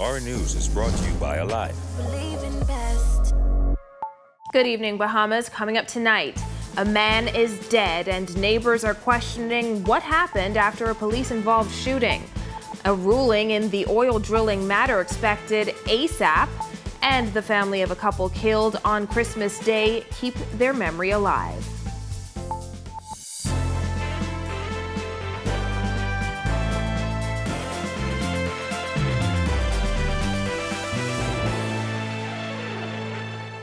Our News is brought to you by Alive. Good evening, Bahamas. Coming up tonight, a man is dead and neighbors are questioning what happened after a police-involved shooting. A ruling in the oil drilling matter expected ASAP, and the family of a couple killed on Christmas Day keep their memory alive.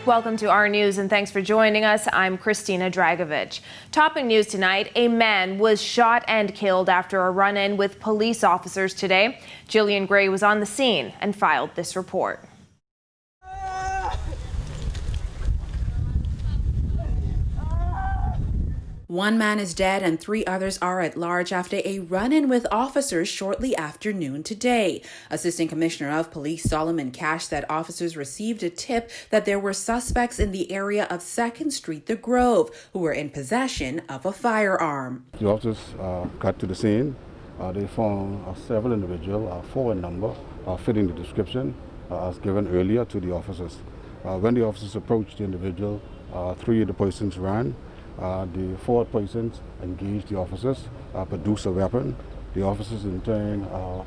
Welcome to our news and thanks for joining us. I'm Christina Dragovich. Topping news tonight, a man was shot and killed after a run-in with police officers today. Jillian Gray was on the scene and filed this report. One man is dead and 3 others are at large after a run-in with officers shortly after noon today. Assistant Commissioner of Police Solomon Cash said officers received a tip that there were suspects in the area of 2nd Street, The Grove, who were in possession of a firearm. The officers got to the scene. They found several individuals, 4 in number, fitting the description as given earlier to the officers. When the officers approached the individual, 3 of the persons ran. The 4 persons engaged the officers, produced a weapon. The officers in turn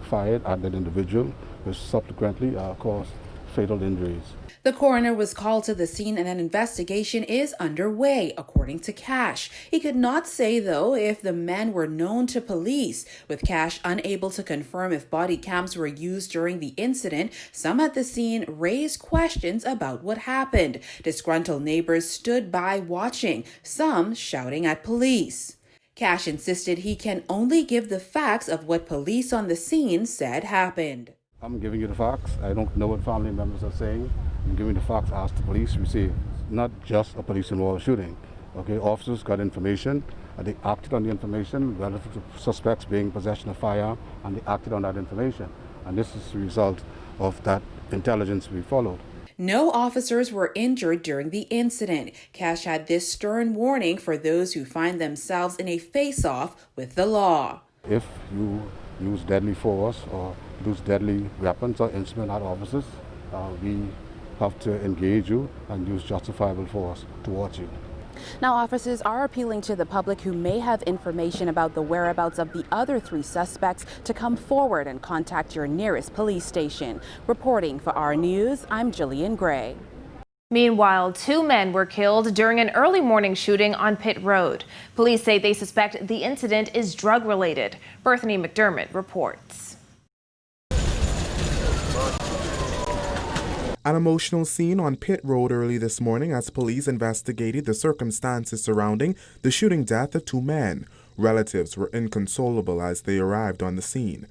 fired at that individual, which subsequently caused fatal injuries. The coroner was called to the scene and an investigation is underway, according to Cash. He could not say, though, if the men were known to police. With Cash unable to confirm if body cams were used during the incident, some at the scene raised questions about what happened. Disgruntled neighbors stood by watching, some shouting at police. Cash insisted he can only give the facts of what police on the scene said happened. I'm giving you the facts. I don't know what family members are saying. I'm giving the facts as the police receive. Not just a police-involved shooting. Okay, officers got information. They acted on the information relative to suspects being in possession of fire, and they acted on that information. And this is the result of that intelligence we followed. No officers were injured during the incident. Cash had this stern warning for those who find themselves in a face-off with the law. If you use deadly force or use deadly weapons or instruments at officers, we have to engage you and use justifiable force towards you. Now, officers are appealing to the public who may have information about the whereabouts of the other 3 suspects to come forward and contact your nearest police station. Reporting for our news, I'm Jillian Gray. Meanwhile, 2 men were killed during an early morning shooting on Pitt Road. Police say they suspect the incident is drug-related. Bethany McDermott reports. An emotional scene on Pitt Road early this morning as police investigated the circumstances surrounding the shooting death of 2 men. Relatives were inconsolable as they arrived on the scene.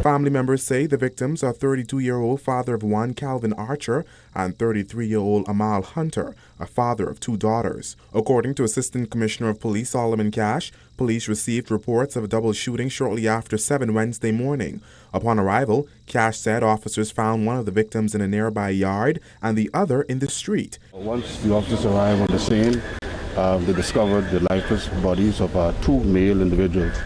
Family members say the victims are 32-year-old father of one, Calvin Archer, and 33-year-old Amal Hunter, a father of 2 daughters. According to Assistant Commissioner of Police Solomon Cash, police received reports of a double shooting shortly after 7 Wednesday morning. Upon arrival, Cash said officers found one of the victims in a nearby yard and the other in the street. Once the officers arrived on the scene, they discovered the lifeless bodies of 2 male individuals.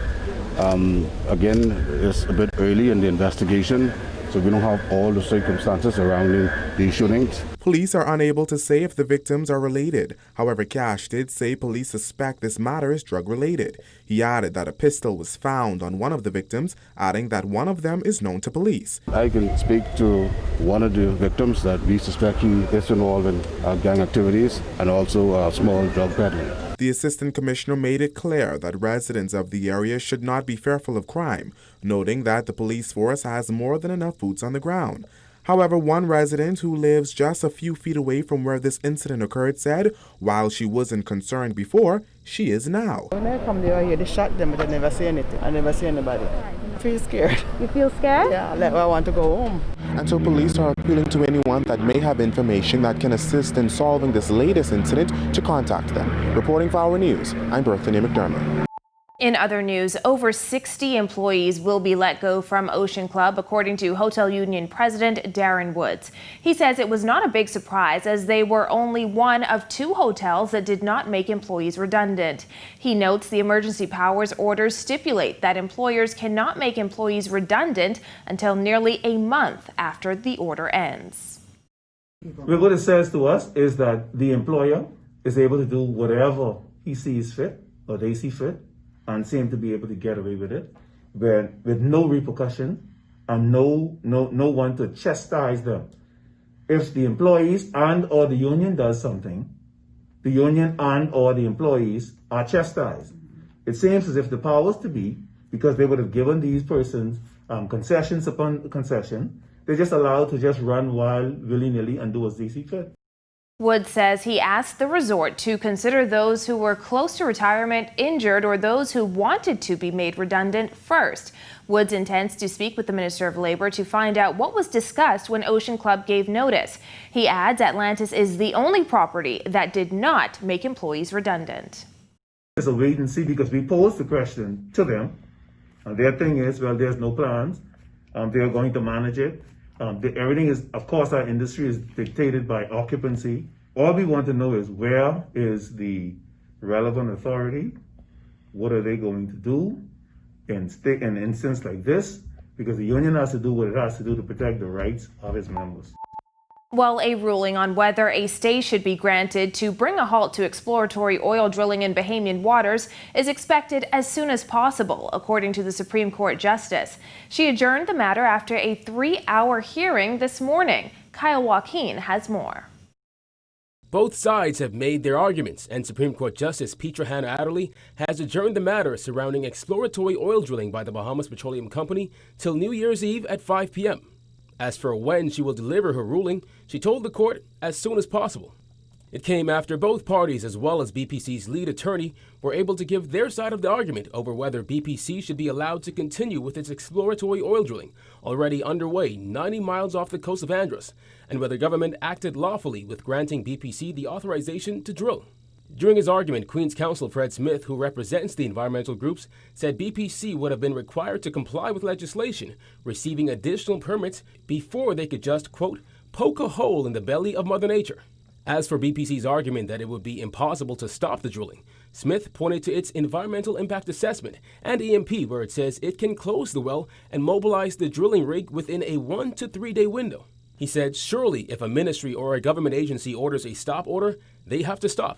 Again, it's a bit early in the investigation, so we don't have all the circumstances surrounding these shootings. Police are unable to say if the victims are related. However, Cash did say police suspect this matter is drug-related. He added that a pistol was found on one of the victims, adding that one of them is known to police. I can speak to one of the victims that we suspect he is involved in gang activities and also small drug peddling. The Assistant Commissioner made it clear that residents of the area should not be fearful of crime, noting that the police force has more than enough boots on the ground. However, one resident who lives just a few feet away from where this incident occurred said while she wasn't concerned before, she is now. When I come there, I hear they shot them, but I never see anything. I never see anybody. I feel scared. You feel scared? Yeah, like I want to go home. And so police are appealing to anyone that may have information that can assist in solving this latest incident to contact them. Reporting for Our News, I'm Bethany McDermott. In other news, over 60 employees will be let go from Ocean Club, according to Hotel Union President Darren Woods. He says it was not a big surprise, as they were only one of 2 hotels that did not make employees redundant. He notes the emergency powers orders stipulate that employers cannot make employees redundant until nearly a month after the order ends. Well, what it says to us is that the employer is able to do whatever he sees fit or they see fit, and seem to be able to get away with it with no repercussion and no one to chastise them. If the employees and or the union does something, the union and or the employees are chastised. It seems as if the powers to be, because they would have given these persons concessions upon concession, they're just allowed to just run wild willy-nilly and do as they see fit. Woods says he asked the resort to consider those who were close to retirement, injured, or those who wanted to be made redundant first. Woods intends to speak with the Minister of Labor to find out what was discussed when Ocean Club gave notice. He adds Atlantis is the only property that did not make employees redundant. It's a wait and see, because we posed the question to them, and their thing is, well, there's no plans. They're going to manage it. Everything is, of course, our industry is dictated by occupancy. All we want to know is, where is the relevant authority? What are they going to do in an instance like this? Because the union has to do what it has to do to protect the rights of its members. Well, a ruling on whether a stay should be granted to bring a halt to exploratory oil drilling in Bahamian waters is expected as soon as possible, according to the Supreme Court Justice. She adjourned the matter after a 3-hour hearing this morning. Kyle Joaquin has more. Both sides have made their arguments, and Supreme Court Justice Petra Hannah Adderley has adjourned the matter surrounding exploratory oil drilling by the Bahamas Petroleum Company till New Year's Eve at 5 p.m. As for when she will deliver her ruling, she told the court as soon as possible. It came after both parties, as well as BPC's lead attorney, were able to give their side of the argument over whether BPC should be allowed to continue with its exploratory oil drilling, already underway 90 miles off the coast of Andros, and whether government acted lawfully with granting BPC the authorization to drill. During his argument, Queen's Counsel Fred Smith, who represents the environmental groups, said BPC would have been required to comply with legislation, receiving additional permits before they could just, quote, poke a hole in the belly of Mother Nature. As for BPC's argument that it would be impossible to stop the drilling, Smith pointed to its environmental impact assessment and EMP, where it says it can close the well and mobilize the drilling rig within a 1 to 3 day window. He said, surely if a ministry or a government agency orders a stop order, they have to stop.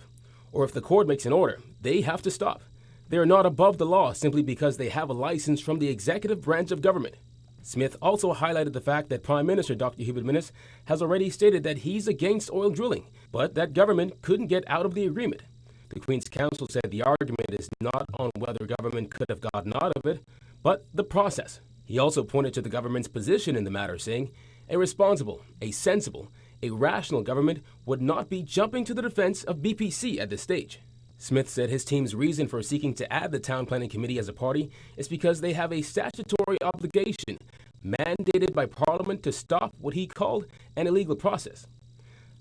Or if the court makes an order, they have to stop. They are not above the law simply because they have a license from the executive branch of government. Smith also highlighted the fact that Prime Minister Dr. Hubert Minnis has already stated that he's against oil drilling, but that government couldn't get out of the agreement. The Queen's Counsel said the argument is not on whether government could have gotten out of it, but the process. He also pointed to the government's position in the matter, saying, a responsible, a sensible, a rational government would not be jumping to the defense of BPC at this stage. Smith said his team's reason for seeking to add the Town Planning Committee as a party is because they have a statutory obligation mandated by Parliament to stop what he called an illegal process.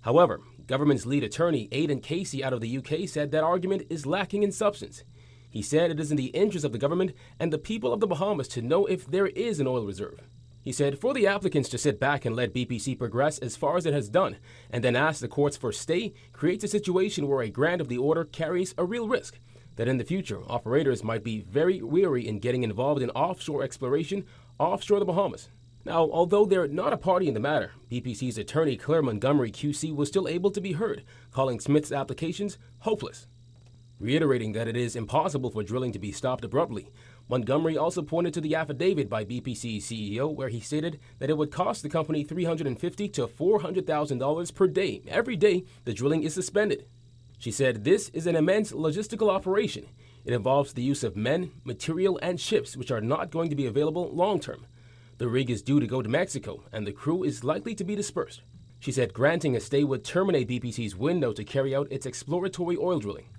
However, government's lead attorney Aidan Casey out of the UK said that argument is lacking in substance. He said it is in the interest of the government and the people of the Bahamas to know if there is an oil reserve. He said, for the applicants to sit back and let BPC progress as far as it has done, and then ask the courts for stay, creates a situation where a grant of the order carries a real risk that in the future, operators might be very weary in getting involved in offshore exploration offshore the Bahamas. Now, although they're not a party in the matter, BPC's attorney Claire Montgomery QC was still able to be heard, calling Smith's applications hopeless. Reiterating that it is impossible for drilling to be stopped abruptly, Montgomery also pointed to the affidavit by BPC's CEO where he stated that it would cost the company $350,000 to $400,000 per day every day the drilling is suspended. She said this is an immense logistical operation. It involves the use of men, material, and ships which are not going to be available long term. The rig is due to go to Mexico and the crew is likely to be dispersed. She said granting a stay would terminate BPC's window to carry out its exploratory oil drilling.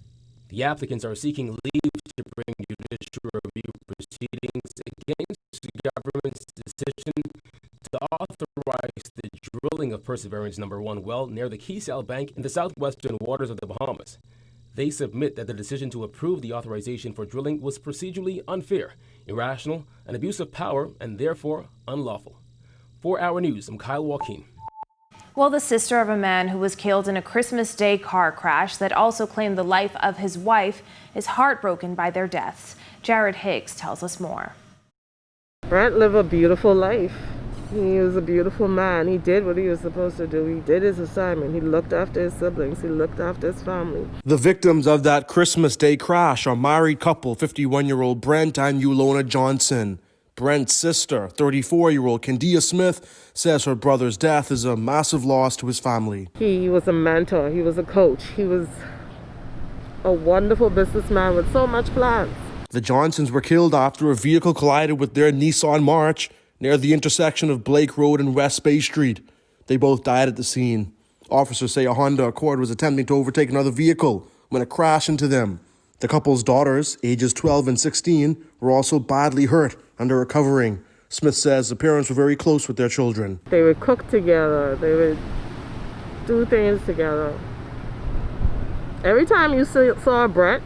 The applicants are seeking leave to bring judicial review proceedings against the government's decision to authorize the drilling of Perseverance No. 1 well near the Keysal Bank in the southwestern waters of the Bahamas. They submit that the decision to approve the authorization for drilling was procedurally unfair, irrational, an abuse of power, and therefore unlawful. For Our News, I'm Kyle Joaquin. Well, the sister of a man who was killed in a Christmas Day car crash that also claimed the life of his wife is heartbroken by their deaths. Jared Higgs tells us more. Brent lived a beautiful life. He was a beautiful man. He did what he was supposed to do. He did his assignment. He looked after his siblings. He looked after his family. The victims of that Christmas Day crash are married couple 51-year-old Brent and Ulona Johnson. Brent's sister, 34-year-old Kendia Smith, says her brother's death is a massive loss to his family. He was a mentor. He was a coach. He was a wonderful businessman with so much plans. The Johnsons were killed after a vehicle collided with their Nissan March near the intersection of Blake Road and West Bay Street. They both died at the scene. Officers say a Honda Accord was attempting to overtake another vehicle when it crashed into them. The couple's daughters, ages 12 and 16, were also badly hurt and are recovering. Smith says the parents were very close with their children. They would cook together. They would do things together. Every time you saw Brent,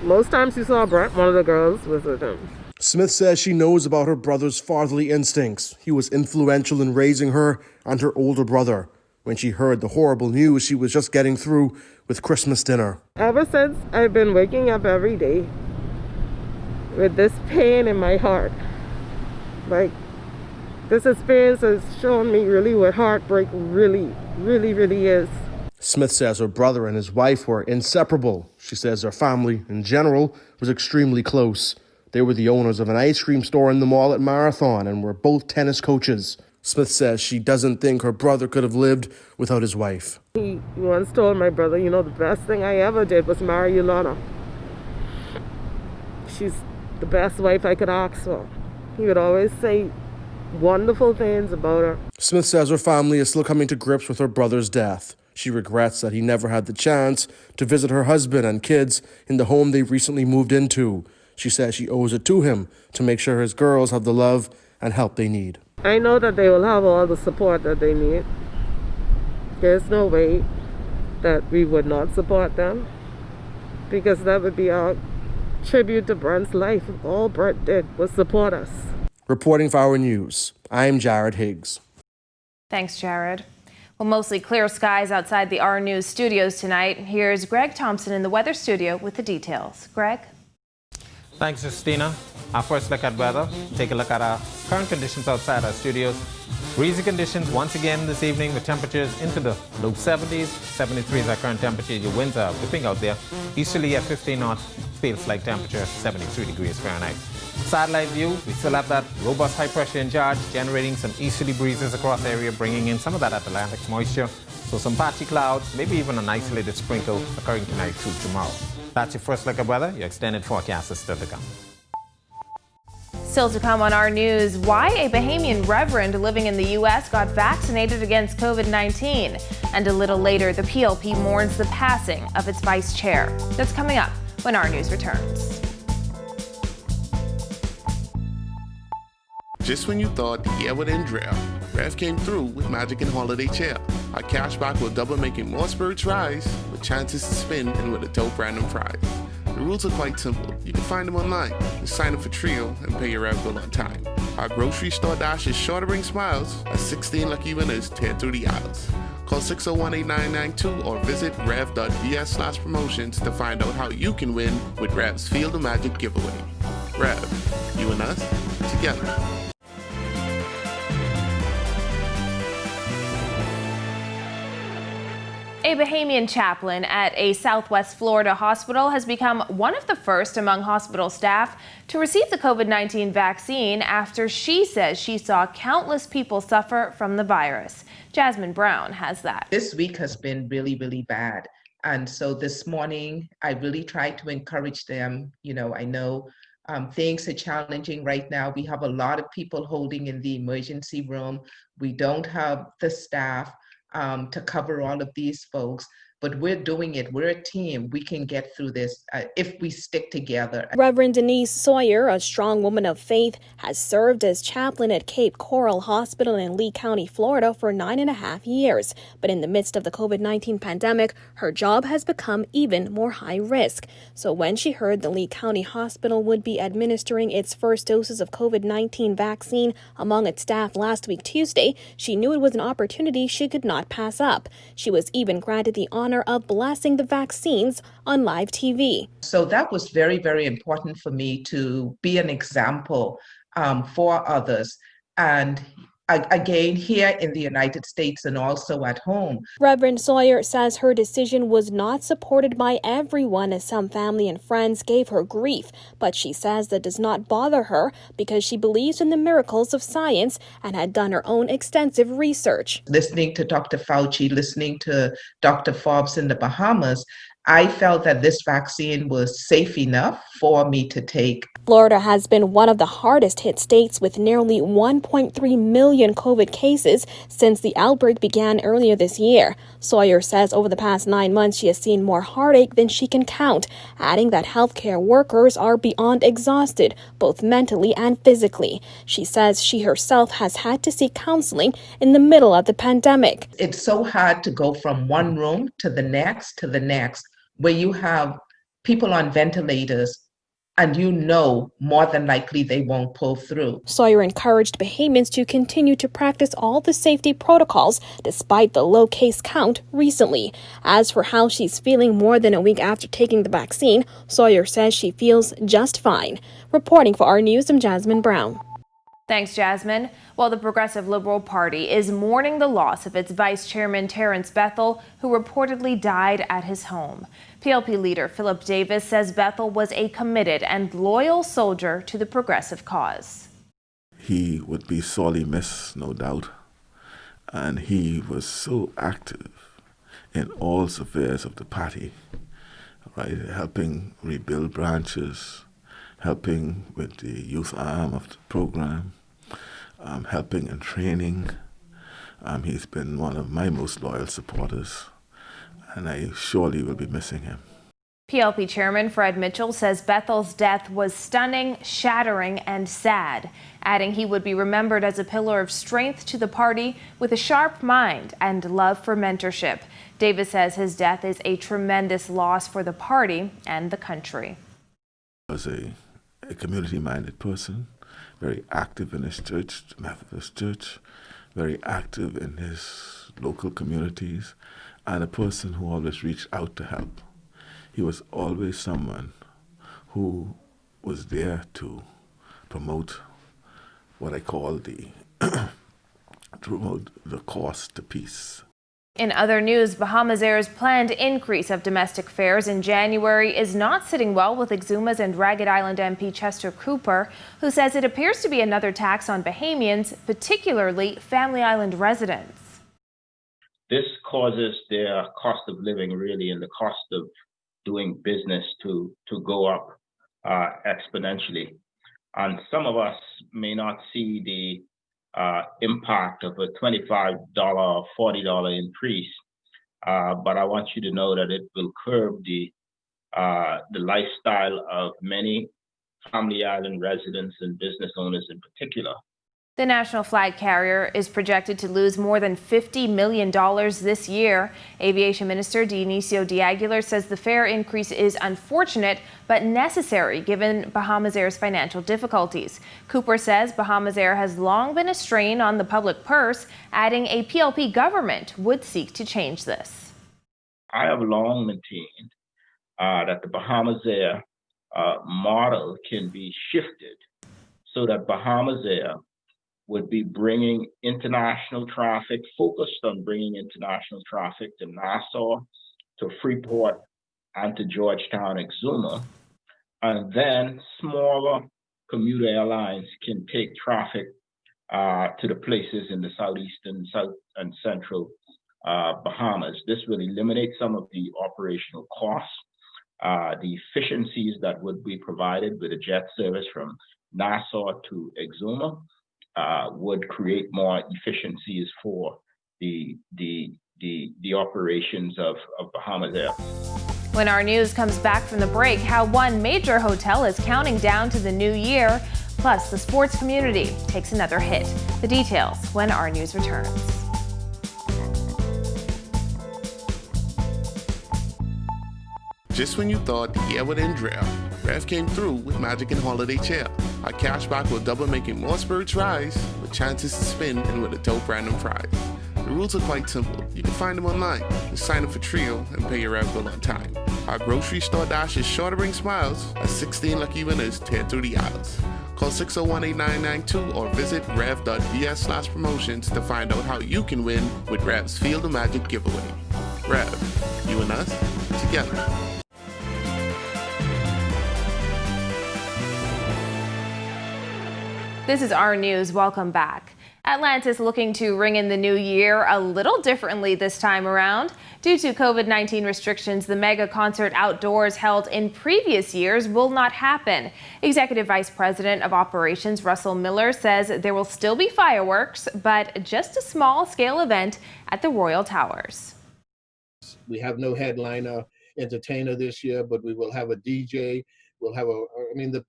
most times you saw Brent, one of the girls was with him. Smith says she knows about her brother's fatherly instincts. He was influential in raising her and her older brother. When she heard the horrible news, she was just getting through with Christmas dinner. Ever since, I've been waking up every day with this pain in my heart. Like, this experience has shown me really what heartbreak really is. Smith says her brother and his wife were inseparable. She says their family, in general, was extremely close. They were the owners of an ice cream store in the mall at Marathon and were both tennis coaches. Smith says she doesn't think her brother could have lived without his wife. He once told my brother, you know, the best thing I ever did was marry Ulona. She's the best wife I could ask for. He would always say wonderful things about her. Smith says her family is still coming to grips with her brother's death. She regrets that he never had the chance to visit her husband and kids in the home they recently moved into. She says she owes it to him to make sure his girls have the love and help they need. I know that they will have all the support that they need. There's no way that we would not support them, because that would be our tribute to Brent's life. All Brent did was support us. Reporting for Our News, I'm Jared Higgs. Thanks, Jared. Well, mostly clear skies outside the Our News studios tonight. Here's Greg Thompson in the weather studio with the details. Greg? Thanks, Justina. Our first look at weather. Take a look at our current conditions outside our studios. Breezy conditions once again this evening with temperatures into the low 70s. 73 is our current temperature. Your winds are whipping out there. Easterly at 15 knots. Feels like temperature 73 degrees Fahrenheit. Satellite view, we still have that robust high pressure in charge, generating some easterly breezes across the area, bringing in some of that Atlantic moisture. So some patchy clouds, maybe even an isolated sprinkle occurring tonight through tomorrow. That's your first look at weather. Your extended forecast is still to come. Still to come on Our News, why a Bahamian reverend living in the U.S. got vaccinated against COVID-19. And a little later, the PLP mourns the passing of its vice chair. That's coming up when Our News returns. Just when you thought the year would end drought, Rev came through with Magic and Holiday Chill. Our cashback will double, making more spirits rise, with chances to spin and with a dope random prize. The rules are quite simple. You can find them online. Just sign up for Trio and pay your Rev bill on time. Our grocery store dash is sure to bring smiles as 16 lucky winners tear through the aisles. Call 601-8992 or visit rev.vs/promotions to find out how you can win with Rev's Field of Magic giveaway. Rev, you and us, together. A Bahamian chaplain at a Southwest Florida hospital has become one of the first among hospital staff to receive the COVID-19 vaccine after she says she saw countless people suffer from the virus. Jasmine Brown has that. This week has been really bad. And so this morning, I really tried to encourage them. You know, I know things are challenging right now. We have a lot of people holding in the emergency room. We don't have the staff to cover all of these folks. but we're doing it. We're a team. We can get through this if we stick together. Reverend Denise Sawyer, a strong woman of faith, has served as chaplain at Cape Coral Hospital in Lee County, Florida for 9.5 years. But in the midst of the COVID-19 pandemic, her job has become even more high risk. So when she heard the Lee County Hospital would be administering its first doses of COVID-19 vaccine among its staff last week Tuesday, she knew it was an opportunity she could not pass up. She was even granted the honor of blessing the vaccines on live TV. So that was very, very important for me to be an example for others. And again, here in the United States and also at home. Reverend Sawyer says her decision was not supported by everyone, as some family and friends gave her grief. But she says that does not bother her because she believes in the miracles of science and had done her own extensive research. Listening to Dr. Fauci, listening to Dr. Forbes in the Bahamas, I felt that this vaccine was safe enough for me to take. Florida has been one of the hardest hit states with nearly 1.3 million COVID cases since the outbreak began earlier this year. Sawyer says over the past 9 months she has seen more heartache than she can count, adding that healthcare workers are beyond exhausted, both mentally and physically. She says she herself has had to seek counseling in the middle of the pandemic. It's so hard to go from one room to the next, where you have people on ventilators and you know more than likely they won't pull through. Sawyer encouraged Bahamians to continue to practice all the safety protocols despite the low case count recently. As for how she's feeling more than a week after taking the vaccine, Sawyer says she feels just fine. Reporting for our news, I'm Jasmine Brown. Thanks, Jasmine. While the Progressive Liberal Party is mourning the loss of its Vice Chairman Terrence Bethel, who reportedly died at his home. PLP leader Philip Davis says Bethel was a committed and loyal soldier to the progressive cause. He would be sorely missed, no doubt, and he was so active in all spheres of the party, right? Helping rebuild branches, helping with the youth arm of the program, helping in training. He's been one of my most loyal supporters, and I surely will be missing him. PLP Chairman Fred Mitchell says Bethel's death was stunning, shattering, and sad, adding he would be remembered as a pillar of strength to the party with a sharp mind and love for mentorship. Davis says his death is a tremendous loss for the party and the country. He was a community-minded person, very active in his church, the Methodist Church, very active in his local communities, and a person who always reached out to help. He was always someone who was there to promote what I call to promote the cause to peace. In other news, Bahamas Air's planned increase of domestic fares in January is not sitting well with Exuma's and Ragged Island MP Chester Cooper, who says it appears to be another tax on Bahamians, particularly Family Island residents. This causes their cost of living, really, and the cost of doing business to go up exponentially. And some of us may not see the impact of a $25 or $40 increase, but I want you to know that it will curb the lifestyle of many Family Island residents and business owners in particular. The national flag carrier is projected to lose more than $50 million this year. Aviation Minister Dionisio de Aguilar says the fare increase is unfortunate but necessary given Bahamas Air's financial difficulties. Cooper says Bahamas Air has long been a strain on the public purse, adding a PLP government would seek to change this. I have long maintained that the Bahamas Air model can be shifted so that Bahamas Air would be bringing international traffic, focused on bringing international traffic to Nassau, to Freeport, and to Georgetown, Exuma. And then smaller commuter airlines can take traffic to the places in the southeastern, south, and central Bahamas. This will eliminate some of the operational costs, the efficiencies that would be provided with a jet service from Nassau to Exuma. Would create more efficiencies for the the operations of Bahamas Air. When our news comes back from the break, how one major hotel is counting down to the new year, plus the sports community takes another hit. The details when our news returns. Just when you thought the year would end dry, Rev came through with Magic and Holiday Chair. Our cashback will double, making more spirits rise, with chances to spin and with a dope random prize. The rules are quite simple. You can find them online. Just sign up for Trio and pay your Rev bill on time. Our grocery store dash is sure to bring smiles as 16 lucky winners tear through the aisles. Call 601-8992 or visit rev.vs/promotions to find out how you can win with Rev's Field of Magic giveaway. Rev, you and us, together. This is our news. Welcome back. Atlantis looking to ring in the new year a little differently this time around. Due to COVID-19 restrictions, the mega concert outdoors held in previous years will not happen. Executive Vice President of Operations Russell Miller says there will still be fireworks, but just a small-scale event at the Royal Towers. We have no headliner entertainer this year, but we will have a DJ. We'll have the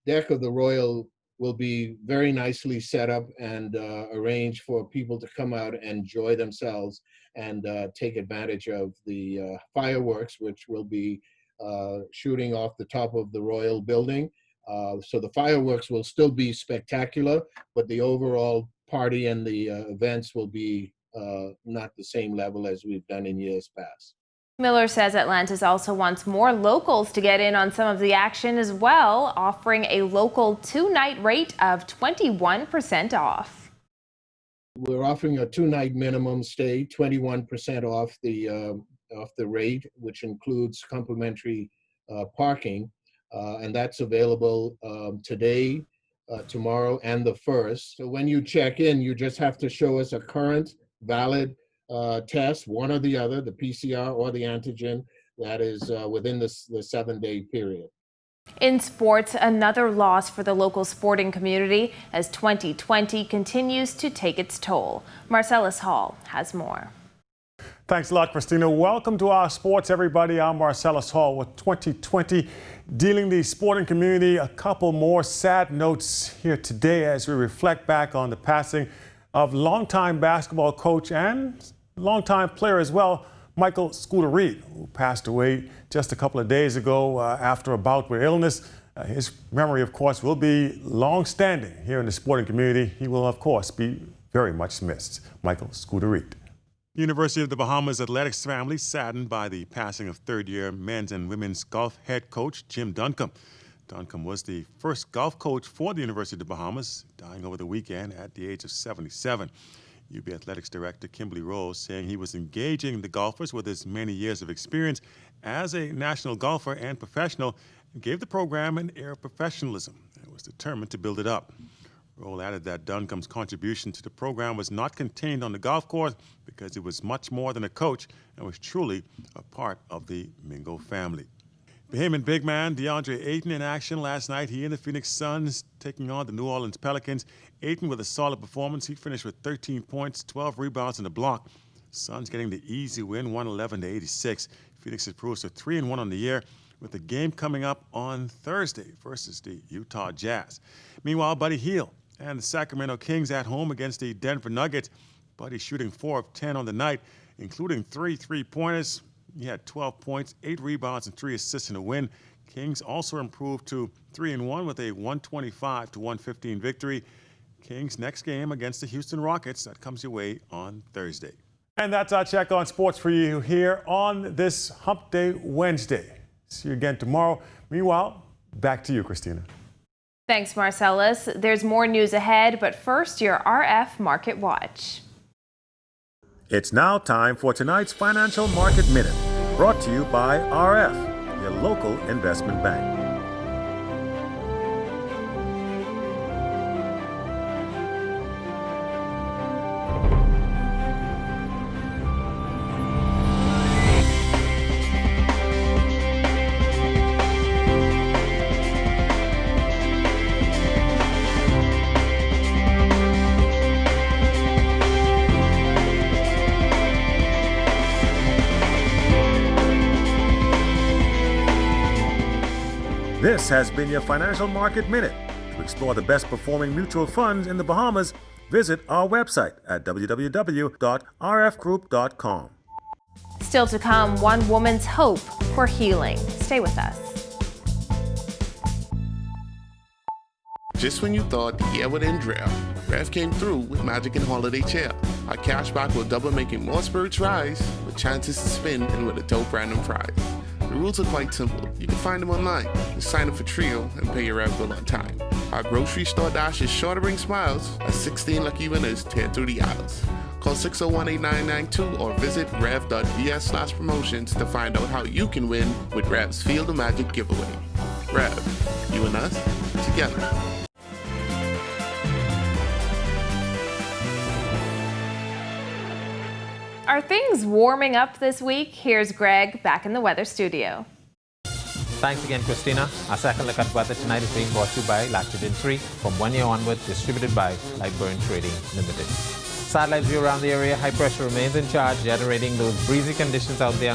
deck of the Royal will be very nicely set up and arranged for people to come out and enjoy themselves and take advantage of the fireworks, which will be shooting off the top of the Royal building. So the fireworks will still be spectacular, but the overall party and the events will be not the same level as we've done in years past. Miller says Atlantis also wants more locals to get in on some of the action as well, offering a local 2-night rate of 21% off. We're offering a 2-night minimum stay, 21% off the rate, which includes complimentary parking, and that's available today, tomorrow, and the 1st. So when you check in, you just have to show us a current, valid test, one or the other, the PCR or the antigen, that is within the 7-day period. In sports, another loss for the local sporting community as 2020 continues to take its toll. Marcellus Hall has more. Thanks a lot, Christina. Welcome to our sports, everybody. I'm Marcellus Hall with 2020 dealing the sporting community. A couple more sad notes here today as we reflect back on the passing of longtime basketball coach and longtime player as well, Michael Scooter-Reed, who passed away just a couple of days ago after a bout with illness. His memory, of course, will be long-standing here in the sporting community. He will, of course, be very much missed. Michael Scooter-Reed. University of the Bahamas athletics family saddened by the passing of third-year men's and women's golf head coach Jim Duncombe. Duncombe was the first golf coach for the University of the Bahamas, dying over the weekend at the age of 77. UB Athletics Director Kimberly Rose saying he was engaging the golfers with his many years of experience as a national golfer and professional and gave the program an air of professionalism and was determined to build it up. Rose added that Duncombe's contribution to the program was not contained on the golf course because he was much more than a coach and was truly a part of the Mingo family. Bahamian big man DeAndre Ayton in action last night. He and the Phoenix Suns taking on the New Orleans Pelicans. Ayton with a solid performance. He finished with 13 points, 12 rebounds, and a block. Suns getting the easy win, 111-86. Phoenix improves to 3-1 on the year with the game coming up on Thursday versus the Utah Jazz. Meanwhile, Buddy Hield and the Sacramento Kings at home against the Denver Nuggets. Buddy shooting 4 of 10 on the night, including 3 3-pointers. He had 12 points, 8 rebounds, and 3 assists in a win. Kings also improved to 3-1 with a 125-115 victory. Kings' next game against the Houston Rockets. That comes your way on Thursday. And that's our check on sports for you here on this Hump Day Wednesday. See you again tomorrow. Meanwhile, back to you, Christina. Thanks, Marcellus. There's more news ahead, but first, your RF Market Watch. It's now time for tonight's Financial Market Minute, brought to you by RF, your local investment bank. This has been your Financial Market Minute. To explore the best performing mutual funds in the Bahamas, visit our website at www.rfgroup.com. Still to come, one woman's hope for healing. Stay with us. Just when you thought the year would end dry, Rev came through with Magic and Holiday Chair. Our cashback will double, making more spirits rise, with chances to spin and with a dope random prize. The rules are quite simple. You can find them online. Just sign up for Trio and pay your Rev bill on time. Our grocery store dash is sure to bring smiles as 16 lucky winners tear through the aisles. Call 601-8992 or visit rev.vs/promotions to find out how you can win with Rev's Field of Magic giveaway. Rev, you and us, together. Are things warming up this week? Here's Greg back in the weather studio. Thanks again, Christina. Our second look at weather tonight is being brought to you by Lactidin 3 from 1 year onward, distributed by Lightburn Trading Limited. Satellite view around the area, high pressure remains in charge, generating those breezy conditions out there.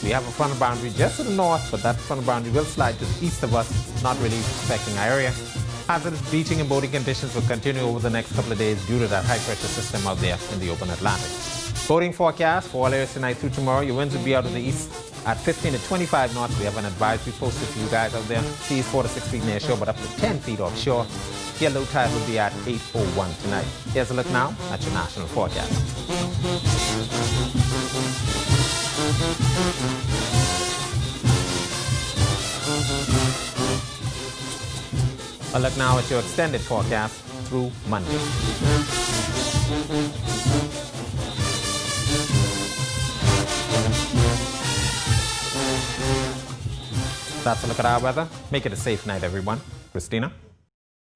We have a frontal boundary just to the north, but that frontal boundary will slide to the east of us, not really affecting our area. Hazardous beaching and boating conditions will continue over the next couple of days due to that high pressure system out there in the open Atlantic. Boating forecast for all areas tonight through tomorrow. Your winds will be out of the east at 15 to 25 knots. We have an advisory posted for you guys out there. Seas 4 to 6 feet near shore, but up to 10 feet offshore. Your low tide will be at 8:01 tonight. Here's a look now at your national forecast. A look now at your extended forecast through Monday. That's a look at our weather. Make it a safe night, everyone. Christina?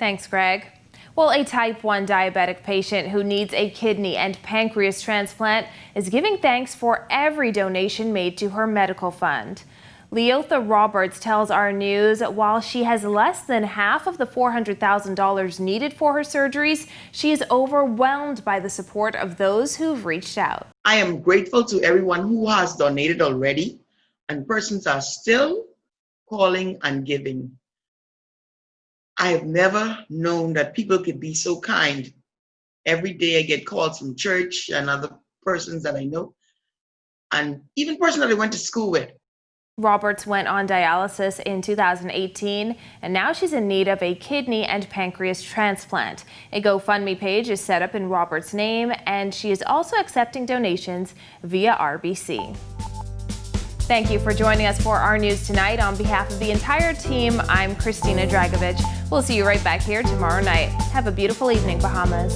Thanks, Greg. Well, a type 1 diabetic patient who needs a kidney and pancreas transplant is giving thanks for every donation made to her medical fund. Leotha Roberts tells our news while she has less than half of the $400,000 needed for her surgeries, she is overwhelmed by the support of those who've reached out. I am grateful to everyone who has donated already, and persons are still calling and giving. I have never known that people could be so kind. Every day I get calls from church and other persons that I know, and even persons that I went to school with. Roberts went on dialysis in 2018, and now she's in need of a kidney and pancreas transplant. A GoFundMe page is set up in Roberts' name, and she is also accepting donations via RBC. Thank you for joining us for our news tonight. On behalf of the entire team, I'm Christina Dragovich. We'll see you right back here tomorrow night. Have a beautiful evening, Bahamas.